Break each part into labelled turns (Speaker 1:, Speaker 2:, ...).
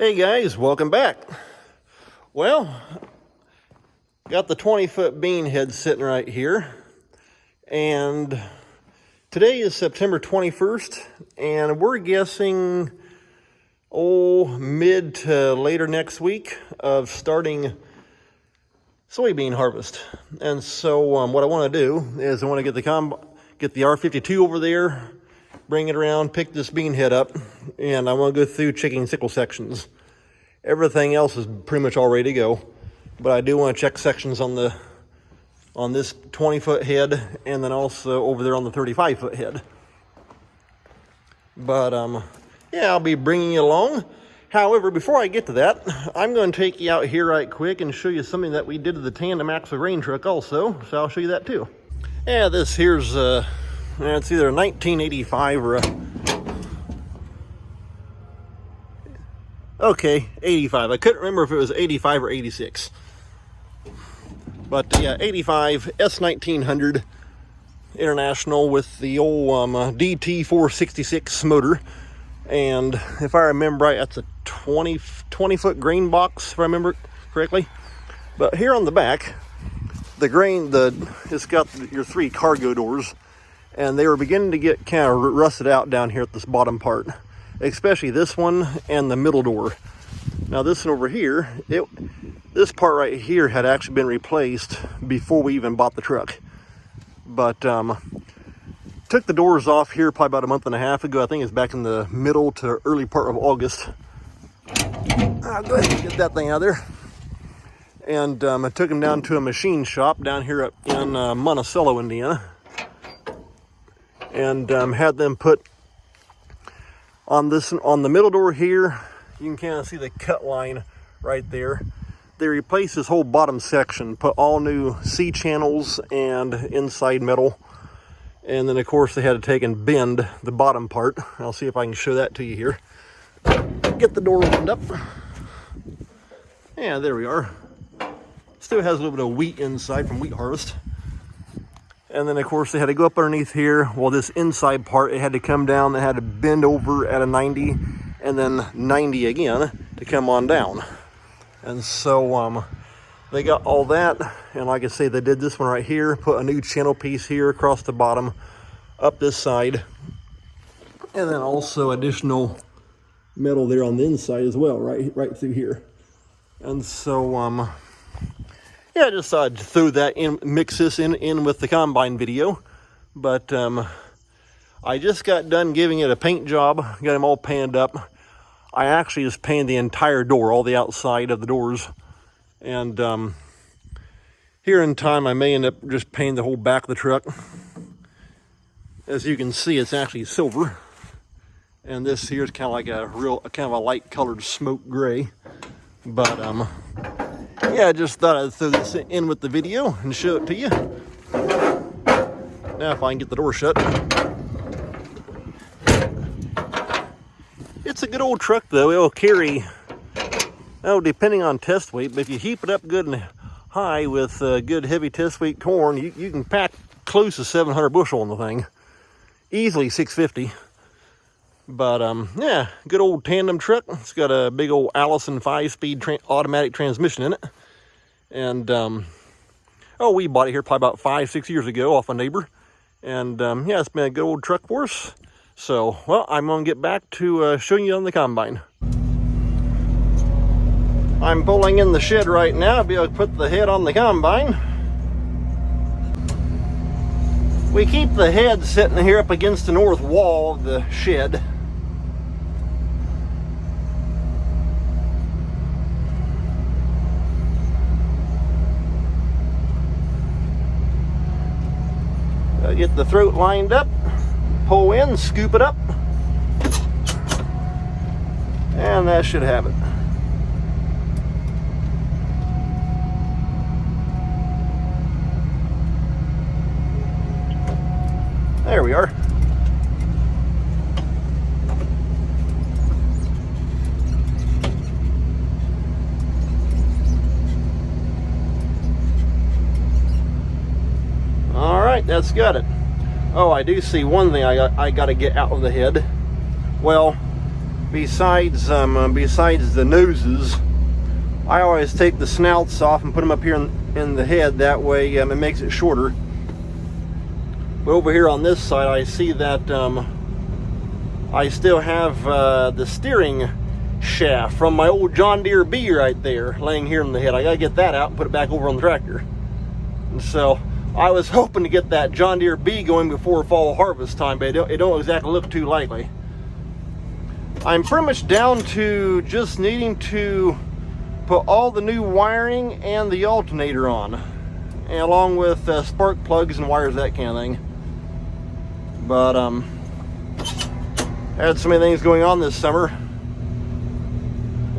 Speaker 1: Hey guys, welcome back. Well, got the 20-foot bean head sitting right here, and today is September 21st, and we're guessing mid to later next week of starting soybean harvest. And so what I want to do is I want to get the R52 over there, bring it around, pick this bean head up, and I want to go through checking sickle sections. Everything else is pretty much all ready to go, but I do want to check sections on this 20-foot head, and then also over there on the 35-foot head. But yeah, I'll be bringing you along. However, before I get to that, I'm going to take you out here right quick and show you something that we did to the tandem axle grain truck also. So I'll show you that too. Yeah, this here's it's either a 1985 or a 85. I couldn't remember if it was 85 or 86. But yeah, 85 S1900 International with the old DT466 motor. And if I remember right, that's a 20-foot grain box, if I remember correctly. But here on the back, it's got your 3 cargo doors, and they were beginning to get kind of rusted out down here at this bottom part, especially this one and the middle door. Now this one over here, this part right here had actually been replaced before we even bought the truck. But took the doors off here probably about a month and a half ago. I think it's back in the middle to early part of August. I'll go ahead and get that thing out of there. And I took them down to a machine shop down here up in Monticello, Indiana. And had them put on the middle door here. You can kind of see the cut line right there. They replaced this whole bottom section, put all new C channels and inside metal. And then, of course, they had to take and bend the bottom part. I'll see if I can show that to you here. Get the door opened up. Yeah, there we are. Still has a little bit of wheat inside from wheat harvest. And then, of course, they had to go up underneath here. Well, this inside part, it had to come down. They had to bend over at a 90 and then 90 again to come on down. And so they got all that, and like I say, they did this one right here, put a new channel piece here across the bottom, up this side, and then also additional metal there on the inside as well, right through here. And so, yeah, I just thought I'd throw that in, mix this in with the combine video. But I just got done giving it a paint job, got them all painted up. I actually just painted the entire door, all the outside of the doors. And here in time, I may end up just painting the whole back of the truck. As you can see, it's actually silver. And this here is kind of like a light colored smoke gray. But yeah, I just thought I'd throw this in with the video and show it to you. Now if I can get the door shut. It's a good old truck though. It'll carry, depending on test weight, but if you heap it up good and high with good heavy test weight corn, you can pack close to 700 bushel on the thing. Easily 650. But yeah, good old tandem truck. It's got a big old Allison 5-speed automatic transmission in it. And we bought it here probably about 5-6 years ago off a neighbor. And yeah, it's been a good old truck for us. So, well, I'm going to get back to showing you on the combine. I'm pulling in the shed right now. I'll be able to put the head on the combine. We keep the head sitting here up against the north wall of the shed. Get the throat lined up, pull in, scoop it up, and that should have it. There we are. All right, that's got it. Oh, I do see one thing I got to get out of the head. Well, besides the noses, I always take the snouts off and put them up here in the head. That way it makes it shorter. But over here on this side, I see that I still have the steering shaft from my old John Deere B right there laying here in the head. I gotta get that out and put it back over on the tractor. And so I was hoping to get that John Deere B going before fall harvest time, but it don't exactly look too likely. I'm pretty much down to just needing to put all the new wiring and the alternator on, and along with spark plugs and wires, that kind of thing. But I had so many things going on this summer,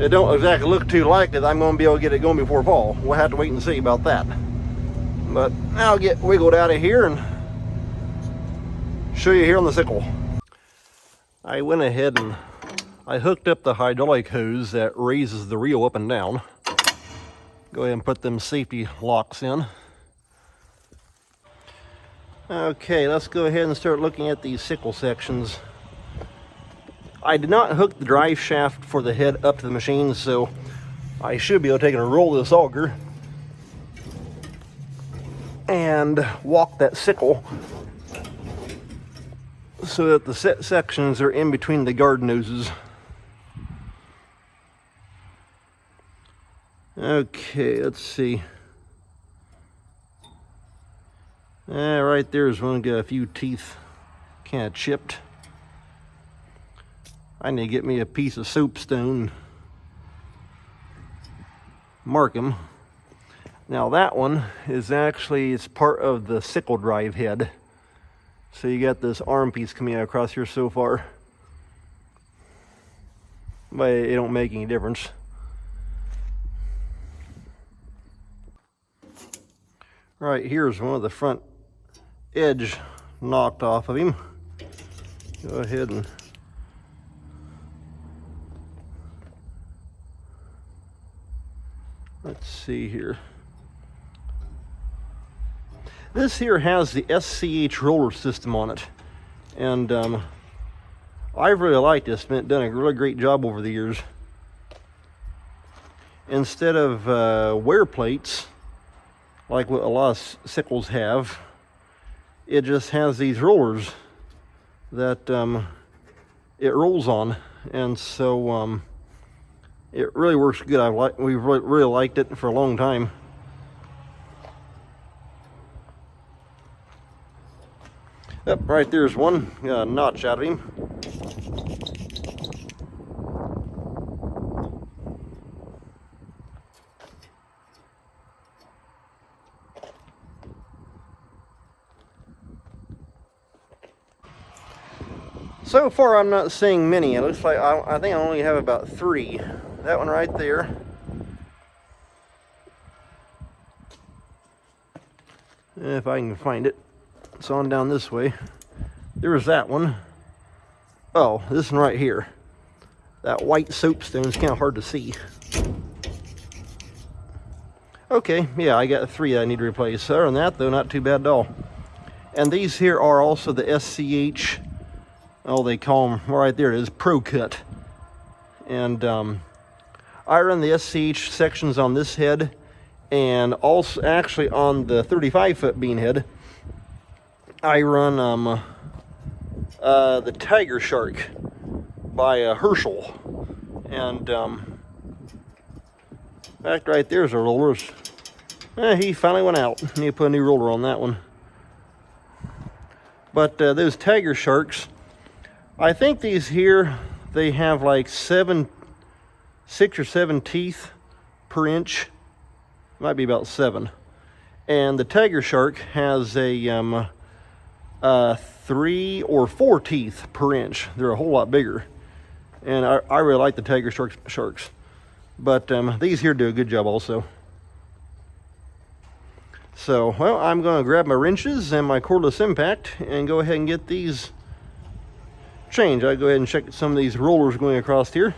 Speaker 1: it don't exactly look too likely that I'm going to be able to get it going before fall. We'll have to wait and see about that. But I'll get wiggled out of here and show you here on the sickle. I went ahead and I hooked up the hydraulic hose that raises the reel up and down. Go ahead and put them safety locks in. Okay, let's go ahead and start looking at these sickle sections. I did not hook the drive shaft for the head up to the machine, so I should be able to take and roll this auger and walk that sickle so that the set sections are in between the guard noses. Okay, let's see. Right there's one, got a few teeth kind of chipped. I need to get me a piece of soapstone, mark them. Now that one is actually, it's part of the sickle drive head. So you got this arm piece coming out across here so far, but it don't make any difference. Right here's one of the front edge knocked off of him. Go ahead and let's see here. This here has the SCH roller system on it, and I really like this. It's done a really great job over the years. Instead of wear plates, like what a lot of sickles have, it just has these rollers that it rolls on, and so it really works good. We've really liked it for a long time. Yep, right there's one. Got a notch out of him. So far I'm not seeing many. It looks like I think I only have about 3. That one right there. If I can find it. It's on down this way. There was that one. Oh, this one right here. That white soapstone is kind of hard to see. Okay, yeah, I got 3 that I need to replace. Other than that, though, not too bad at all. And these here are also the SCH, oh, they call them, right there it is, Pro Cut. And I run the SCH sections on this head, and also actually on the 35-foot bean head, I run the Tiger Shark by Herschel. And in fact, right there's a roller. He finally went out. Need to put a new roller on that one. But those Tiger Sharks, I think these here, they have like 6 or 7 teeth per inch. Might be about 7. And the Tiger Shark has a 3 or 4 teeth per inch. They're a whole lot bigger. And I really like the Tiger Sharks. But these here do a good job also. So, well, I'm going to grab my wrenches and my cordless impact and go ahead and get these changed. I'll go ahead and check some of these rollers going across here.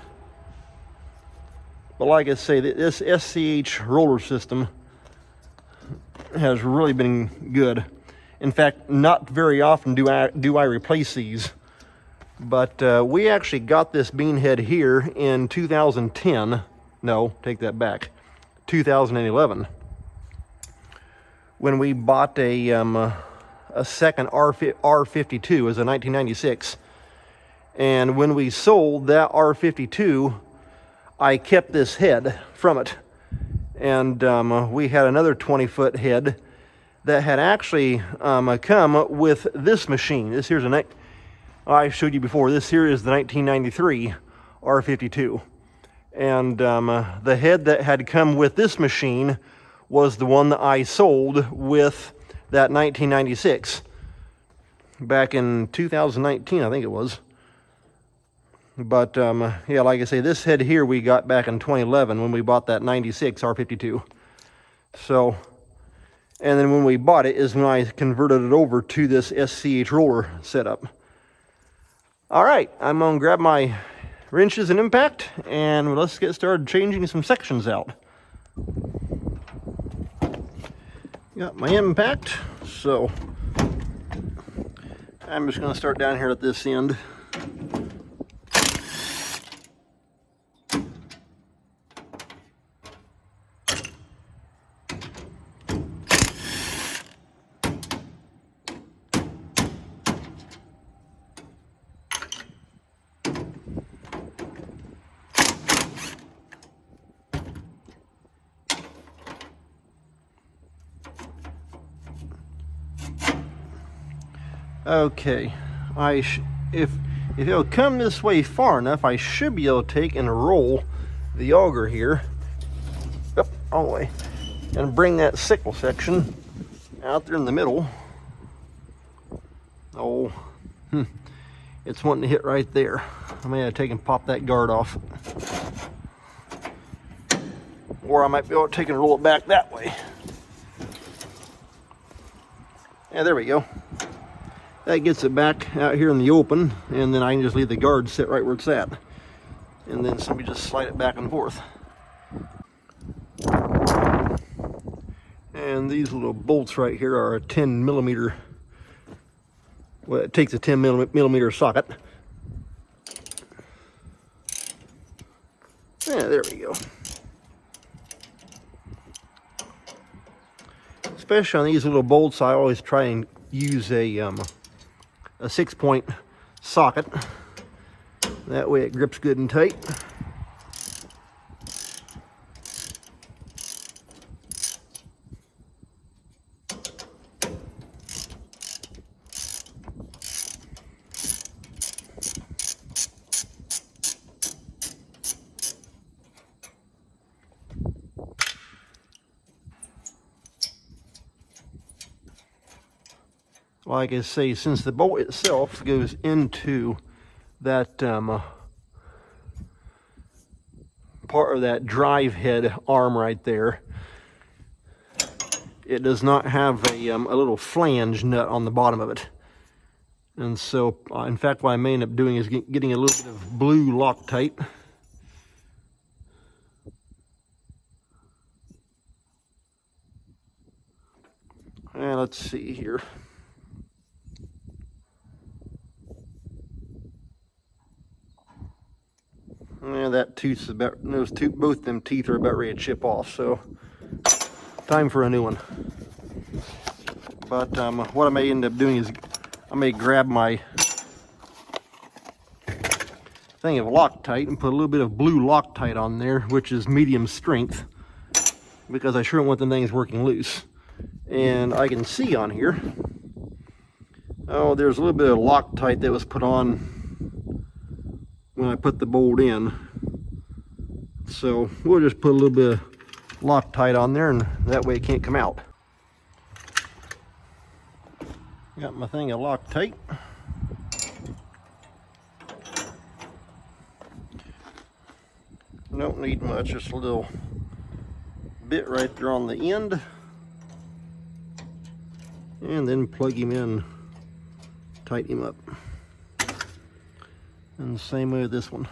Speaker 1: But like I say, this SCH roller system has really been good. In fact, not very often do I replace these. But we actually got this bean head here in 2010. No, take that back. 2011. When we bought a second R52 as a 1996. And when we sold that R52, I kept this head from it. And we had another 20-foot head that had actually come with this machine. This here's I showed you before. This here is the 1993 R52. And the head that had come with this machine was the one that I sold with that 1996. Back in 2019, I think it was. But yeah, like I say, this head here we got back in 2011 when we bought that 96 R52. So, and then when we bought it is when I converted it over to this SCH roller setup. All right, I'm gonna grab my wrenches and impact, and let's get started changing some sections out. Got my impact, so I'm just gonna start down here at this end. Okay, if it'll come this way far enough, I should be able to take and roll the auger here up all the way and bring that sickle section out there in the middle. Oh, it's wanting to hit right there. I may have to take and pop that guard off, or I might be able to take and roll it back that way. Yeah, there we go. That gets it back out here in the open, and then I can just leave the guard sit right where it's at. And then somebody just slide it back and forth. And these little bolts right here are a 10 millimeter, well, it takes a 10 millimeter socket. Yeah, there we go. Especially on these little bolts, I always try and use a 6-point socket. That way it grips good and tight. Like I say, since the bolt itself goes into that part of that drive head arm right there, it does not have a little flange nut on the bottom of it. And so, in fact, what I may end up doing is getting a little bit of blue Loctite. And let's see here. Yeah, that tooth's about, both them teeth are about ready to chip off, so time for a new one. But what I may end up doing is I may grab my thing of Loctite and put a little bit of blue Loctite on there, which is medium strength, because I sure don't want the things working loose. And I can see on here, oh, there's a little bit of Loctite that was put on when I put the bolt in. So we'll just put a little bit of Loctite on there, and that way it can't come out. Got my thing of Loctite. Don't need much, just a little bit right there on the end. And then plug him in, tighten him up. And the same way with this one.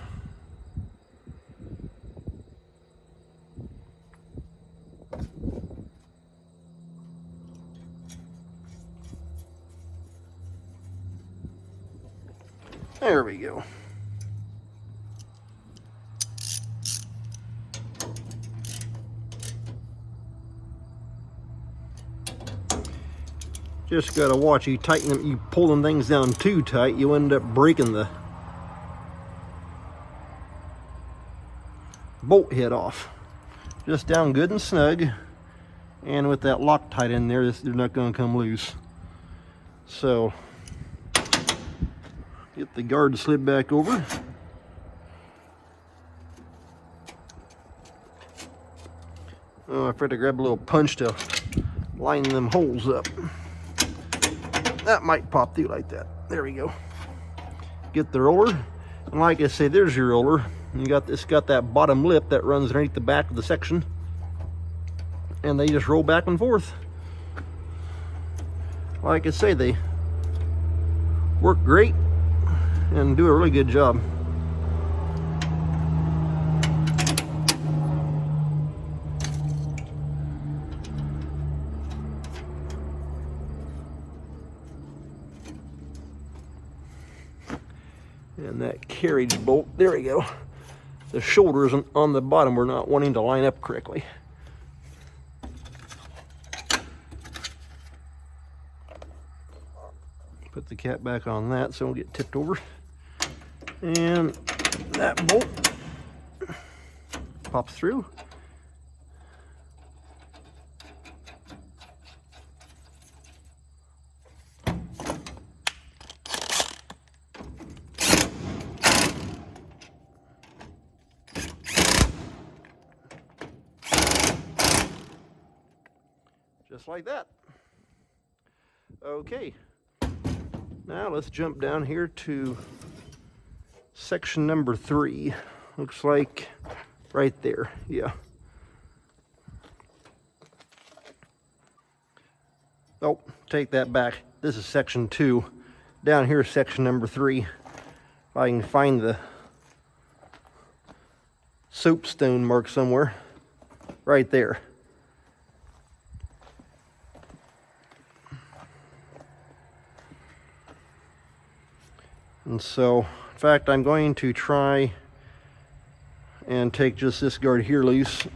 Speaker 1: There we go. Just gotta watch, you tighten them, you pull them things down too tight, you end up breaking the bolt head off. Just down good and snug, and with that Loctite in there, they're not gonna come loose. So, get the guard slid back over. Oh, I forgot to grab a little punch to line them holes up. That might pop through like that. There we go. Get the roller, and like I say, there's your roller. You got this, got that bottom lip that runs underneath the back of the section, and they just roll back and forth. Like I say, they work great and do a really good job. And that carriage bolt, there we go. The shoulders on the bottom were not wanting to line up correctly. Put the cap back on that so it won't get tipped over. And that bolt pops through. Just like that. Okay, now let's jump down here to section number 3. Looks like right there, yeah. Oh, take that back. This is section 2. Down here is section number 3. If I can find the soapstone mark somewhere. Right there. And so, in fact, I'm going to try and take just this guard here loose.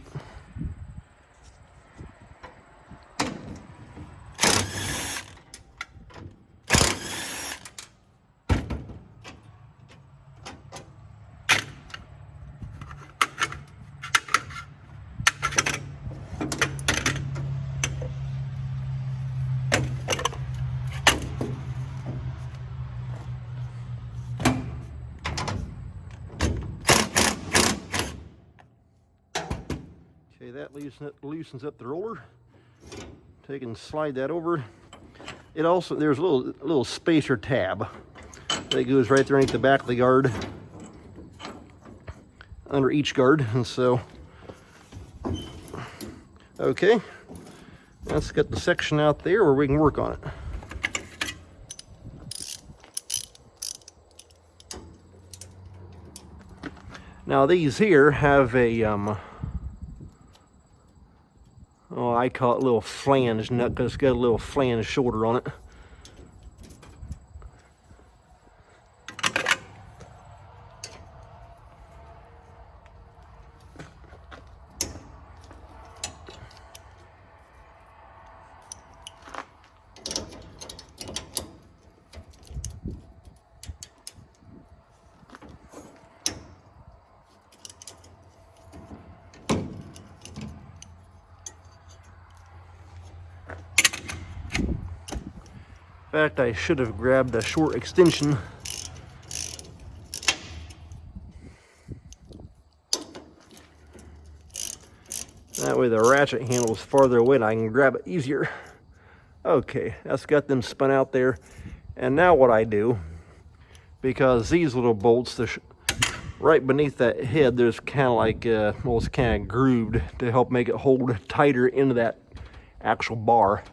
Speaker 1: Okay, that loosens up the roller. Take and slide that over. It also, there's a little spacer tab that goes right there underneath the back of the guard, under each guard. And so, okay, let's get the section out there where we can work on it. Now these here have a oh, I call it a little flange nut because it's got a little flange shoulder on it. In fact, I should have grabbed a short extension. That way the ratchet handle is farther away and I can grab it easier. Okay, that's got them spun out there. And now what I do, because these little bolts, right beneath that head, there's kind of like, well, it's kind of grooved to help make it hold tighter into that actual bar.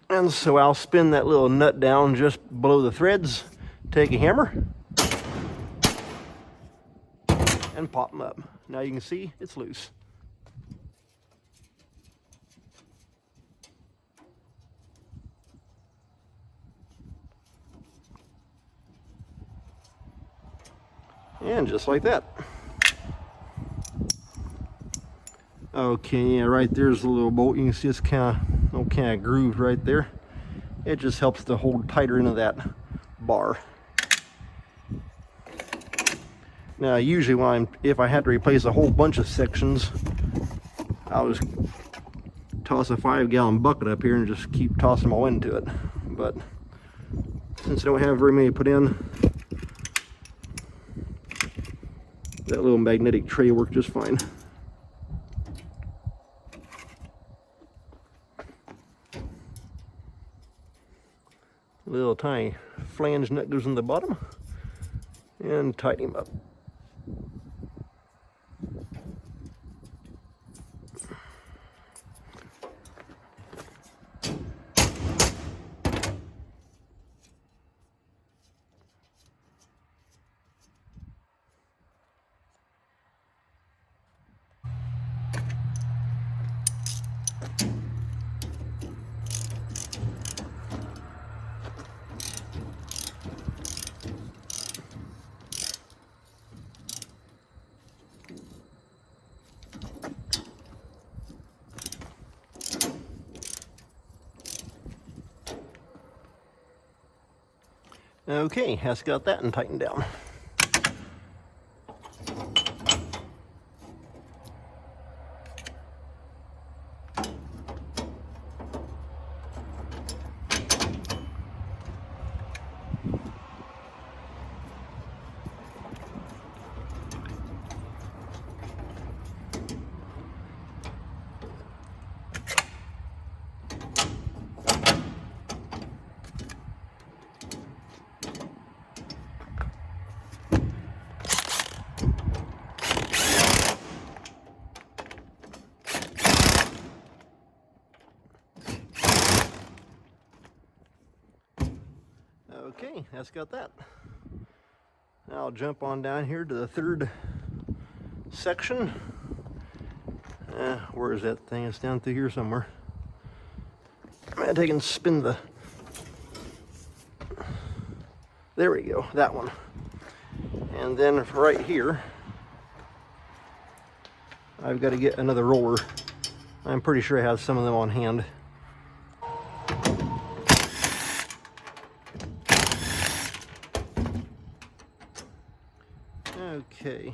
Speaker 1: And so I'll spin that little nut down just below the threads, take a hammer, and pop them up. Now you can see it's loose. And just like that. Okay, yeah, right there's a little bolt. You can see it's kind of grooved right there. It just helps to hold tighter into that bar. Now, usually if I had to replace a whole bunch of sections, I'll just toss a 5-gallon bucket up here and just keep tossing them all into it. But since I don't have very many put in, that little magnetic tray worked just fine. Little tiny flange nut goes in the bottom, and tighten him up. Okay, that's got that and tightened down. Okay, that's got that. Now I'll jump on down here to the third section. Where is that thing? It's down through here somewhere. I'm gonna take and spin the... There we go, that one. And then right here, I've got to get another roller. I'm pretty sure I have some of them on hand. Okay.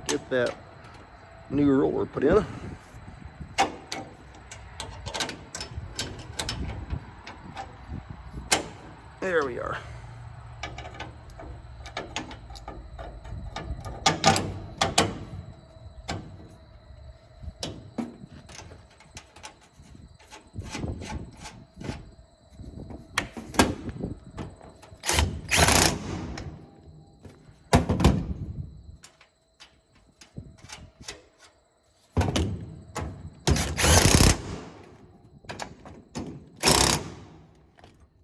Speaker 1: Get that new roller put in. There we are.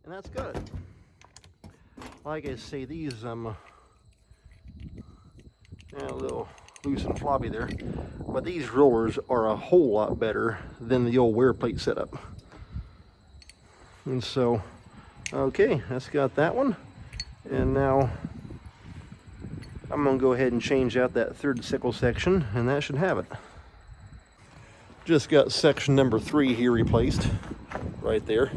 Speaker 1: And that's good. Like I say, these a little loose and floppy there, but these rollers are a whole lot better than the old wear plate setup. And so, okay, that's got that one. And now I'm gonna go ahead and change out that third sickle section, and that should have it. Just got section number 3 here replaced, right there.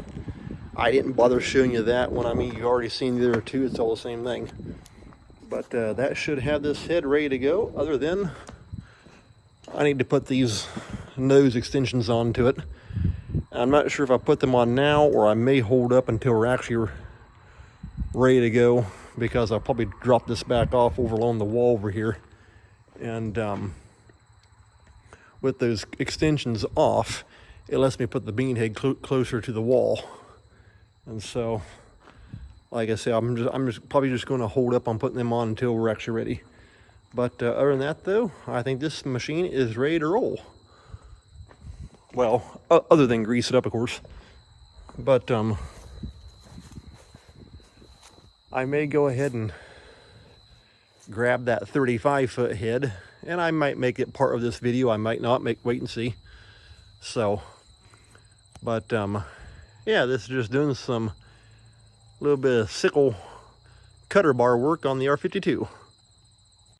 Speaker 1: I didn't bother showing you that one. I mean, you've already seen the other two. It's all the same thing. But that should have this head ready to go. Other than I need to put these nose extensions onto it. I'm not sure if I put them on now or I may hold up until we're actually ready to go, because I'll probably drop this back off over along the wall over here. And with those extensions off, it lets me put the bean head closer to the wall. And so, like I said, I'm just probably just going to hold up on putting them on until we're actually ready. But other than that, though, I think this machine is ready to roll. Well, other than grease it up, of course. But I may go ahead and grab that 35-foot head, and I might make it part of this video. I might not. Wait and see. So, but yeah, this is just doing some little bit of sickle cutter bar work on the R52.